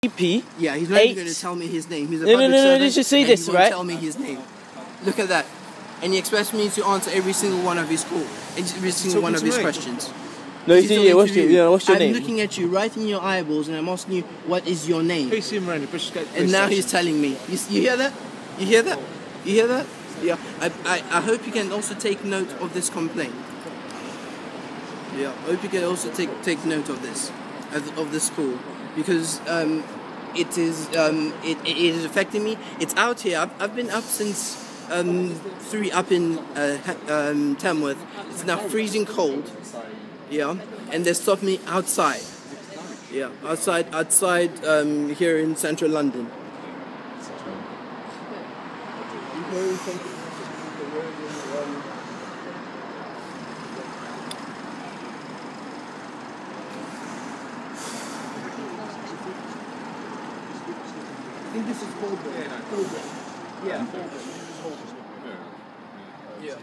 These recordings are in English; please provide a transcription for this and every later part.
EP. Yeah, he's not even going to tell me his name. He's a No, public servant, let's just say and this, he won't right? tell me his name. Look at that. And he expects me to answer every single one of his questions. No, what's your name? I'm looking at you right in your eyeballs and I'm asking you, what is your name? And now he's telling me. You hear that? You hear that? You hear that? Yeah. I hope you can also take note of this complaint. Yeah. I hope you can also take note of this call, because it is affecting me. It's out here. I've been up since 3 up in Tamworth. It's now freezing cold. Yeah, and they stopped me outside. Yeah, outside here in central London. I think this is Holborn. Yeah. Yeah.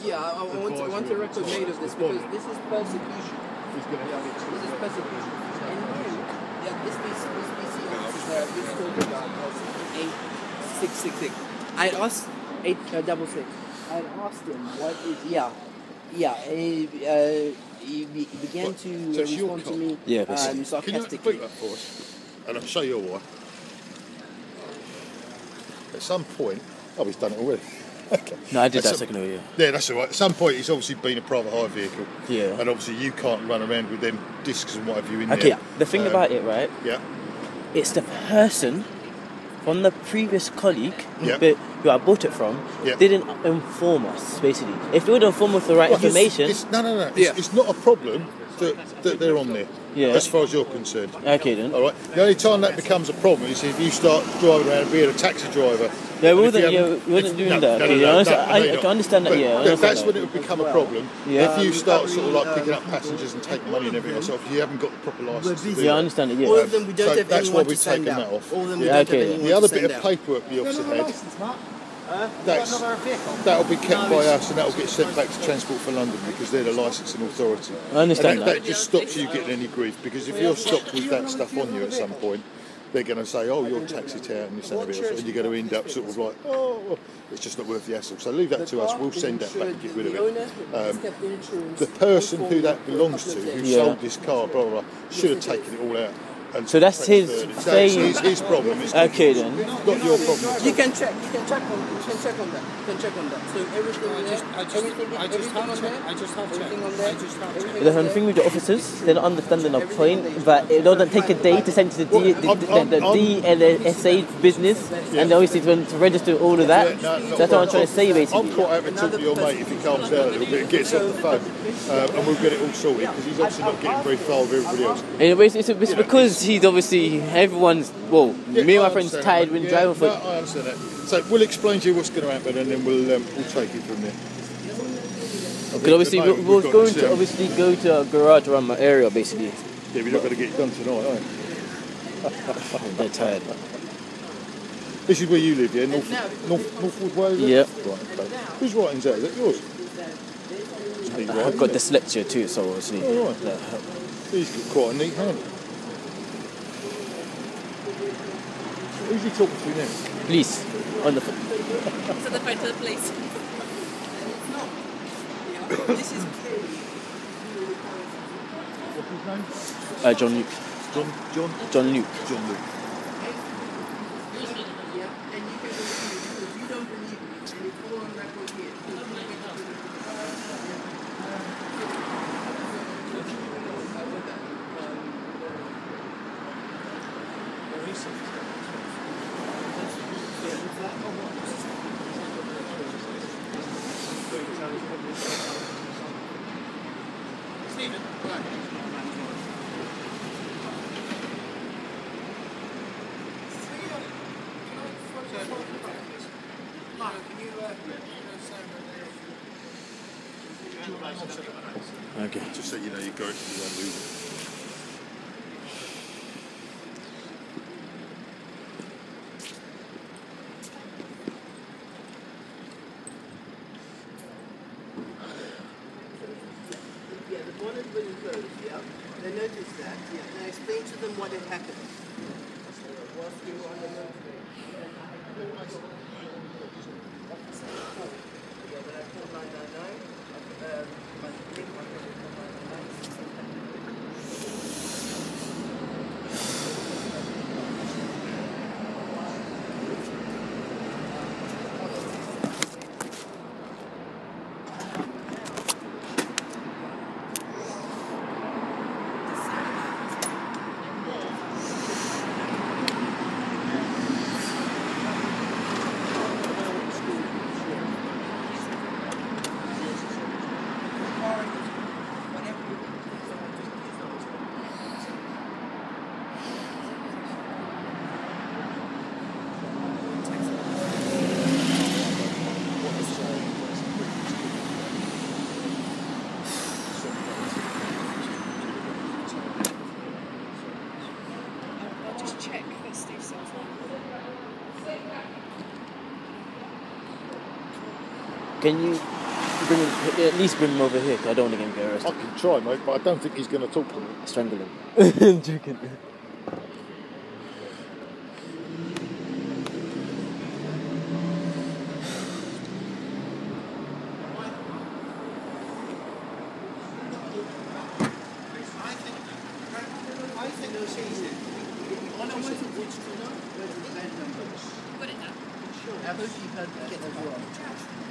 Yeah, I want a record made of this, because this is persecution. This is persecution. And this PC officer, this talking about 8666. I asked 866. I asked him what is he began to respond to me sarcastically. Can you complete that for us? And I'll show you why. At some point, he's done it already. Okay. No, I did that a second ago, yeah. Yeah, that's all right. At some point, it's obviously been a private hire vehicle. Yeah. And obviously, you can't run around with them discs and whatever you in there. Okay, the thing about it, right? Yeah. It's the person from the previous colleague who I bought it from didn't inform us, basically. If they would inform us the right information... No. It's not a problem that they're on there, as far as you're concerned. Okay, then. All right. The only time that becomes a problem is if you start driving around being a taxi driver. Yeah, we wouldn't doing that. I can understand that, That's when it would become a problem. If you start sort of like picking up passengers and taking money and everything else off, you haven't got the proper licence to do that. I understand it, All of them, we don't have that's why anyone to we've send taken out. that off. All of them, we don't have anyone The other to bit send of out. paperwork the officer had, that'll be kept by us, and that'll get sent back to Transport for London, because they're the licensing authority. I understand that just stops you getting any grief, because if you're stopped with that stuff on you at some point, they're going to say, oh, you're taxi tout and this and everything else, and you're going to end up sort of like, oh, it's just not worth the hassle. So leave that to us, we'll send that back and get rid of it. The person who that belongs to, who sold this car, blah, blah, blah, should have taken it all out. So that's his thing. His problem. Okay, then. Not your problem. You can check on that. So everything on there. The thing with the officers, they're not understanding the point, but it doesn't take a day to send to the DLSA business, and obviously to register all of that. That's what I'm trying to say, basically. I'm quite happy to talk to your mate if he calms down a little bit and gets off the phone, and we'll get it all sorted, because he's obviously not getting very far with everybody else. It's because he's obviously everyone's. Well, me and my friends tired when driving for. No, I understand that. So we'll explain to you what's going to happen, and then we'll take it from there. Because obviously we're going to go to a garage around my area, basically. Yeah, we're not going to get it done tonight, are we? I'm dead tired. This is where you live, yeah? Northwood Way, is it? Yeah. Right, okay. Whose writing's that? Is that yours? I've got dyslexia too, so obviously. Oh, right. He's got quite a neat hand. Who's he talking to now? Police. On the phone. He's on the phone to the police. This is What's his name? John Luke. John Luke. John Luke. Stephen, Okay. Just so you know, you go to the one losing. closed, yeah? They noticed that, yeah. And I explained to them what had happened. Whilst we were on the motorway. And I had called my yeah, then I called 999. My link my credit called 999. Can you at least bring him over here? Because I don't want to get him arrested. I can try, mate, but I don't think he's going to talk to me. Strangle him. I'm joking.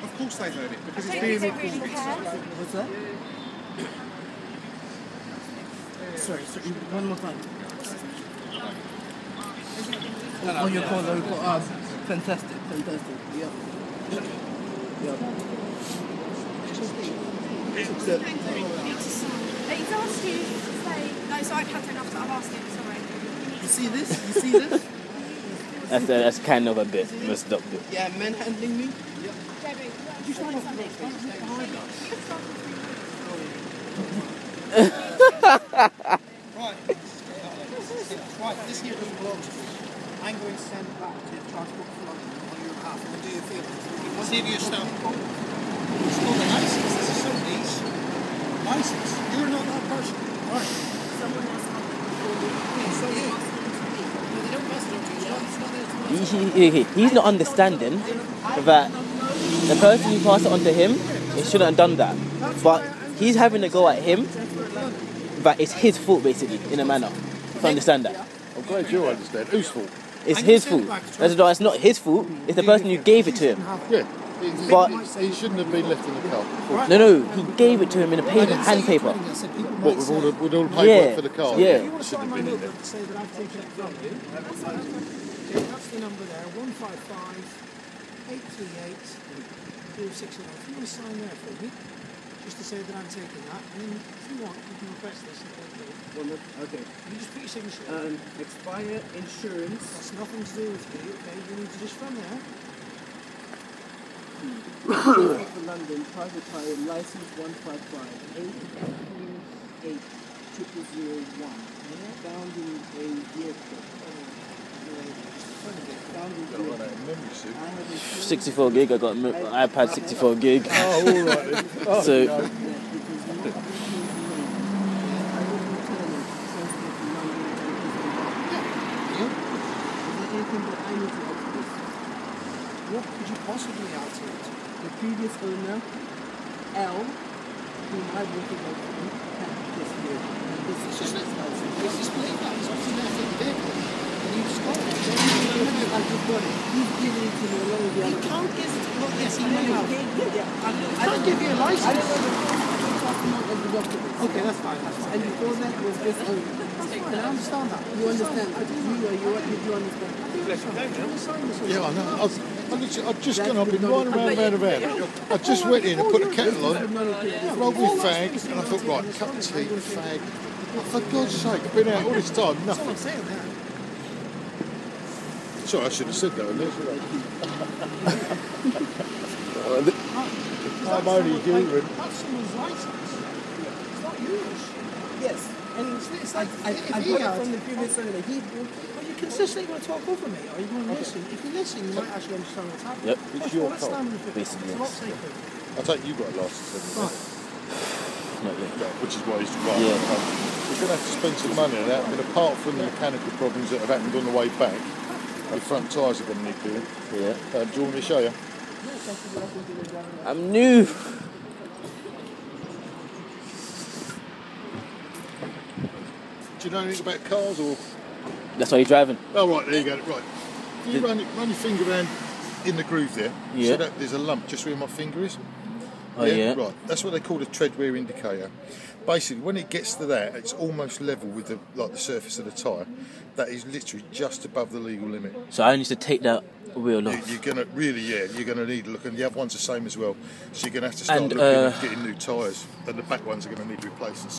Of course they heard it, because it's being recorded. What's that? Sorry, one more time. On your call, fantastic. Yeah. He's asked you to say... No, sorry, Catherine, I've asked him, sorry. You see this? That's kind of a bit messed up. Yeah, manhandling me. Debbie, You stand up behind us. Right, this here doesn't belong to me. I'm going to send it back to the Transport for London on your behalf. And do you feel see if you stamp. It's not a license, this is somebody's license. You're not that person. Right. someone else has So you. They don't mess with you. It's not there to He's not understanding that the person who passed it on to him, it shouldn't have done that. But he's having to go at him, that it's his fault basically, in a manner. If I understand that. I'm glad you understand. Whose fault? It's his fault. That's not his fault, it's the person who gave it to him. Yeah. But he shouldn't have been left in the car. no, he gave it to him in a hand paper. What, with all the paperwork for the car? Yeah. You want to sign my note to say that I've taken it from you? That's the number there, 155-838-069. If you want to sign there for me, just to say that I'm taking that, and then if you want, you can request this and take it. Okay. You just put your signature. Expire insurance. That's nothing to do with me, okay? You need to just from there. Transport for London, private car, license 155-838-0001. Found in a vehicle. Found in a vehicle. 64 gig, I got an iPad 64 gig. Oh, all right then. Oh, So, no. What could you possibly add to it? The previous owner, L, whom I bought it out from, had this vehicle. This is just Display that. It's obviously left in the vehicle. And you've got it. I just got it. He's giving it to me along with the He other. can't give it to me. Yes, he may have. I can't give you a license. I don't know the customer of the documents. Okay, that's fine. That's fine. And before that was this owner. That's fine. I understand that. You understand? Did you understand? Yeah, I know. I've just gone up, been riding around. I just went in and put the kettle on, rolled with fag, and I thought, right, cup of tea, fag. Oh, for God's sake, I've been out all this time, That's nothing. what I'm saying there. Sorry, I should have said that, shouldn't I? I'm only human. That's someone's license. It's not yours. Yes. And It's like I if got he it had. from the previous owner. Well, you consistently want to talk over me, or you want to listen. If you listen, you might actually understand what's happening. Yep. It's your Let's fault, stand with it. basically, It's a lot yes. safer. I take you got a license. Right. definitely. Which is why he's right. Yeah. We're going to have to spend some money on that, but apart from the mechanical problems that have happened on the way back, the front tyres are going to need doing. Yeah. Do you want me to show you? I'm new. Do you know anything about cars or? That's why you're driving. Oh right, there you go. Right. If you run your finger around in the groove there, Yeah. so that there's a lump just where my finger is. Oh yeah. Right. That's what they call a tread wear indicator. Basically, when it gets to that, it's almost level with the surface of the tyre. That is literally just above the legal limit. So I need to take that wheel off. You're gonna you're gonna need to look, and the other one's the same as well. So you're gonna have to start And, looking at getting new tyres, and the back ones are gonna need replacing.